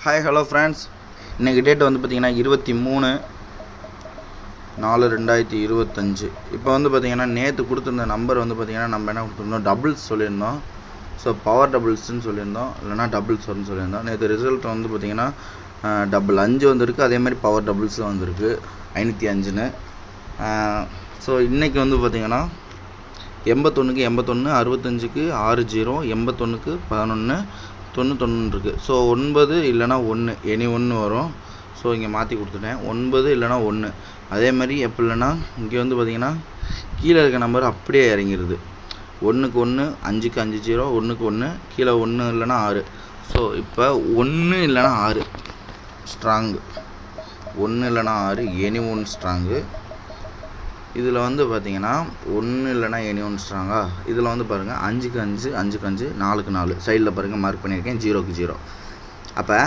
Hi hello friends, இன்றைக்கி date வந்து பார்த்திங்கன்னா 23/4/2025. இப்போ வந்து பார்த்திங்கன்னா நேற்று கொடுத்துருந்த நம்பர் வந்து பார்த்திங்கன்னா நம்ம என்ன கொடுத்துருந்தோம், டபுள்ஸ் சொல்லியிருந்தோம். ஸோ பவர் டபுள்ஸ்ன்னு சொல்லியிருந்தோம், இல்லைனா டபுள்ஸ் வரும்னு சொல்லியிருந்தோம். நேற்று ரிசல்ட் வந்து பார்த்திங்கன்னா டபுள் 5 வந்திருக்கு. அதேமாதிரி பவர் டபுள்ஸும் வந்திருக்கு 505ன்னு. ஸோ இன்றைக்கி வந்து பார்த்திங்கன்னா 81க்கு 81, 65க்கு 60, 81க்கு 11, 91 இருக்குது. ஸோ 9 இல்லைனா 1 எனி 1 வரும். ஸோ இங்கே மாற்றி கொடுத்துட்டேன், 9 இல்லைனா 1. அதே மாதிரி எப்போ இல்லைனா இங்கே வந்து பார்த்திங்கன்னா கீழே இருக்க நம்பர் அப்படியே இறங்கிடுது. 1க்கு 1, 5க்கு 50, 1க்கு 1, கீழே 1 இல்லைனா 6. ஸோ இப்போ 1 இல்லைனா 6 ஸ்ட்ராங்கு, 1 இல்லைனா 6 எனி 1 ஸ்ட்ராங்கு. இதில் வந்து பார்த்திங்கன்னா 1 இல்லைனா எனி 1 ஸ்ட்ராங்கா. இதில் வந்து பாருங்கள் 5க்கு 5, 5க்கு 5, 4க்கு 4 சைடில் பாருங்கள் மார்க் பண்ணியிருக்கேன், 0க்கு 0. அப்போ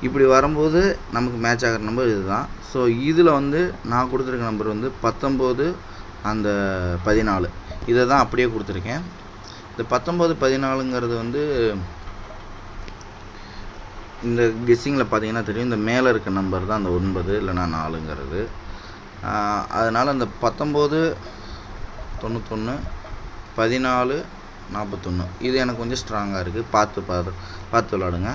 இப்படி வரும்போது நமக்கு மேட்ச் ஆகிற நம்பர் இது தான். ஸோ இதில் வந்து நான் கொடுத்துருக்க நம்பர் வந்து 19 அந்த 14 இதை தான் அப்படியே கொடுத்துருக்கேன். இந்த 19 14ங்கிறது வந்து இந்த கெஸ்ஸிங்கில் பார்த்தீங்கன்னா தெரியும், இந்த மேலே இருக்க நம்பர் தான் அந்த 9 இல்லைனா 4ங்கிறது. அதனால் அந்த 19 91, 14 41 இது எனக்கு கொஞ்சம் ஸ்ட்ராங்காக இருக்குது. பார்த்து விளாடுங்க.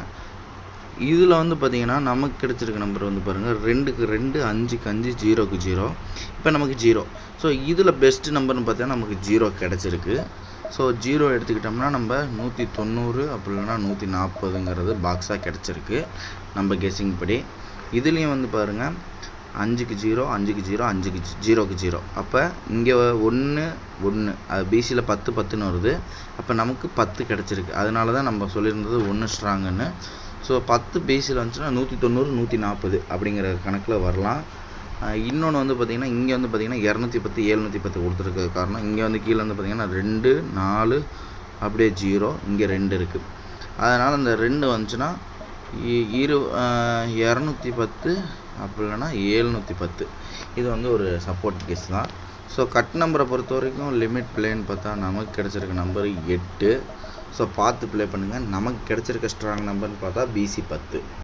இதில் வந்து பார்த்திங்கன்னா நமக்கு கிடைச்சிருக்க நம்பர் வந்து பாருங்கள் 2க்கு 2, 5க்கு 5, 0க்கு 0. இப்போ நமக்கு 0. ஸோ இதில் பெஸ்ட்டு நம்பர்னு பார்த்தீங்கன்னா நமக்கு 0 கிடச்சிருக்கு. ஸோ 0 எடுத்துக்கிட்டோம்னா நம்ம 190 அப்படி இல்லைனா 140ங்கிறது பாக்ஸாக கிடச்சிருக்கு நம்ம கெஸ்ஸிங் படி. இதுலேயும் வந்து பாருங்கள் 5க்கு 0, 5க்கு 0, 5க்கு 0க்கு 0. அப்போ இங்கே 1 1 அது பிசியில் 10 10ன்னு வருது. அப்போ நமக்கு 10 கிடச்சிருக்கு. அதனால தான் நம்ம சொல்லியிருந்தது 1 ஸ்ட்ராங்குன்னு. ஸோ 10 பிசியில் வந்துச்சுன்னா 190 140 அப்படிங்கிற கணக்கில் வரலாம். இன்னொன்று வந்து பார்த்திங்கன்னா இங்கே வந்து பார்த்திங்கன்னா 210 710 கொடுத்துருக்க காரணம், இங்கே வந்து கீழே வந்து பார்த்திங்கன்னா 2 4 அப்படியே 0, இங்கே 2 இருக்குது. அதனால் இந்த 2 வந்துச்சுன்னா 210 அப்படி இல்லைனா 710. இது வந்து ஒரு சப்போர்ட் கெஸ் தான். ஸோ கட் நம்பரை பொறுத்த வரைக்கும் லிமிட் பிளேன்னு பார்த்தா நமக்கு கிடச்சிருக்க நம்பர் 8. ஸோ பார்த்து ப்ளே பண்ணுங்கள். நமக்கு கிடச்சிருக்க ஸ்ட்ராங் நம்பர்னு பார்த்தா பிசி 10.